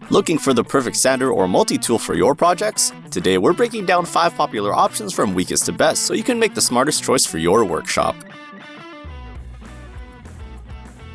Looking for the perfect sander or multi-tool for your projects? Today we're breaking down 5 popular options from weakest to best so you can make the smartest choice for your workshop.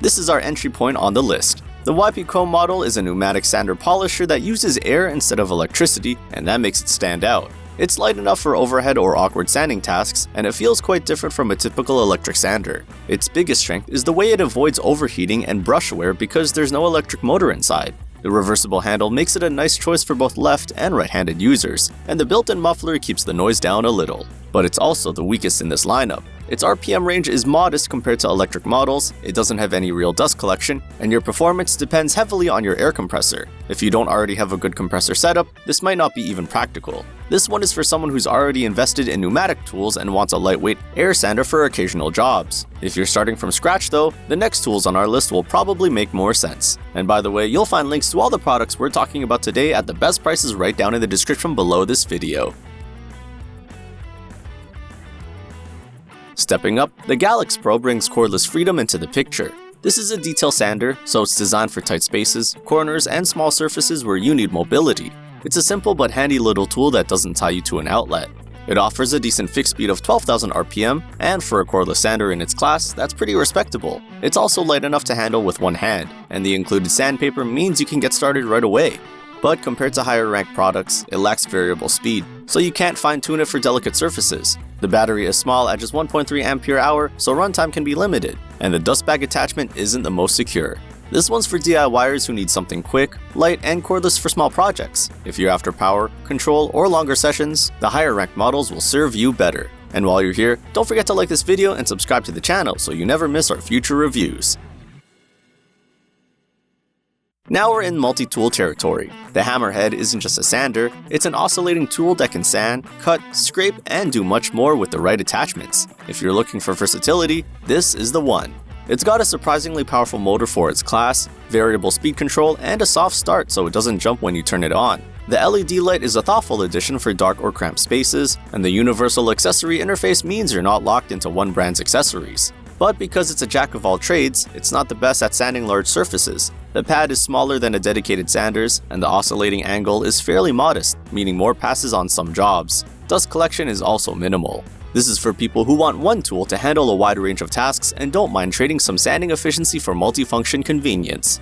This is our entry point on the list. The YPCOO model is a pneumatic sander polisher that uses air instead of electricity, and that makes it stand out. It's light enough for overhead or awkward sanding tasks, and it feels quite different from a typical electric sander. Its biggest strength is the way it avoids overheating and brush wear because there's no electric motor inside. The reversible handle makes it a nice choice for both left and right-handed users, and the built-in muffler keeps the noise down a little. But it's also the weakest in this lineup. Its RPM range is modest compared to electric models, it doesn't have any real dust collection, and your performance depends heavily on your air compressor. If you don't already have a good compressor setup, this might not be even practical. This one is for someone who's already invested in pneumatic tools and wants a lightweight air sander for occasional jobs. If you're starting from scratch though, the next tools on our list will probably make more sense. And by the way, you'll find links to all the products we're talking about today at the best prices right down in the description below this video. Stepping up, the GALAX Pro brings cordless freedom into the picture. This is a detail sander, so it's designed for tight spaces, corners, and small surfaces where you need mobility. It's a simple but handy little tool that doesn't tie you to an outlet. It offers a decent fixed speed of 12,000 RPM, and for a cordless sander in its class, that's pretty respectable. It's also light enough to handle with one hand, and the included sandpaper means you can get started right away. But compared to higher ranked products, it lacks variable speed, so you can't fine-tune it for delicate surfaces. The battery is small at just 1.3 ampere-hour, so runtime can be limited, and the dust bag attachment isn't the most secure. This one's for DIYers who need something quick, light, and cordless for small projects. If you're after power, control, or longer sessions, the higher ranked models will serve you better. And while you're here, don't forget to like this video and subscribe to the channel so you never miss our future reviews. Now we're in multi-tool territory. The Hammerhead isn't just a sander, it's an oscillating tool that can sand, cut, scrape, and do much more with the right attachments. If you're looking for versatility, this is the one. It's got a surprisingly powerful motor for its class, variable speed control, and a soft start so it doesn't jump when you turn it on. The LED light is a thoughtful addition for dark or cramped spaces, and the universal accessory interface means you're not locked into one brand's accessories. But because it's a jack of all trades, it's not the best at sanding large surfaces. The pad is smaller than a dedicated sander's, and the oscillating angle is fairly modest, meaning more passes on some jobs. Dust collection is also minimal. This is for people who want one tool to handle a wide range of tasks and don't mind trading some sanding efficiency for multifunction convenience.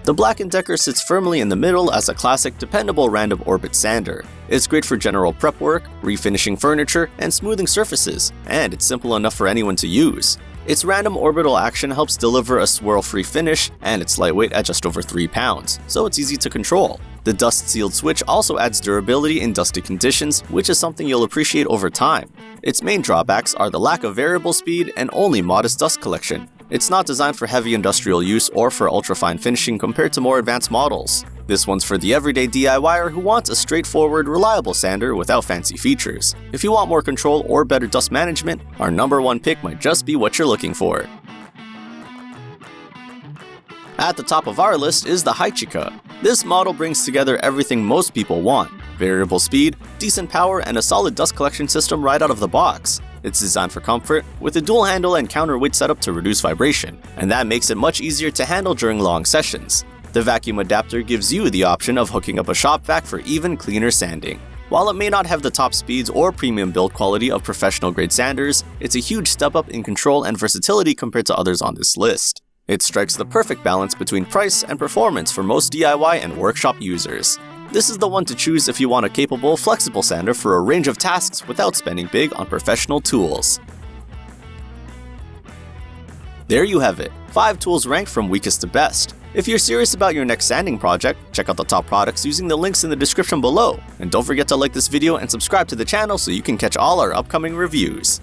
The BLACK+DECKER sits firmly in the middle as a classic, dependable random orbit sander. It's great for general prep work, refinishing furniture, and smoothing surfaces, and it's simple enough for anyone to use. Its random orbital action helps deliver a swirl-free finish, and it's lightweight at just over 3 pounds, so it's easy to control. The dust-sealed switch also adds durability in dusty conditions, which is something you'll appreciate over time. Its main drawbacks are the lack of variable speed and only modest dust collection. It's not designed for heavy industrial use or for ultra-fine finishing compared to more advanced models. This one's for the everyday DIYer who wants a straightforward, reliable sander without fancy features. If you want more control or better dust management, our #1 pick might just be what you're looking for. At the top of our list is the Hychika. This model brings together everything most people want: variable speed, decent power, and a solid dust collection system right out of the box. It's designed for comfort, with a dual handle and counterweight setup to reduce vibration, and that makes it much easier to handle during long sessions. The vacuum adapter gives you the option of hooking up a shop vac for even cleaner sanding. While it may not have the top speeds or premium build quality of professional-grade sanders, it's a huge step up in control and versatility compared to others on this list. It strikes the perfect balance between price and performance for most DIY and workshop users. This is the one to choose if you want a capable, flexible sander for a range of tasks without spending big on professional tools. There you have it, 5 tools ranked from weakest to best. If you're serious about your next sanding project, check out the top products using the links in the description below. And don't forget to like this video and subscribe to the channel so you can catch all our upcoming reviews.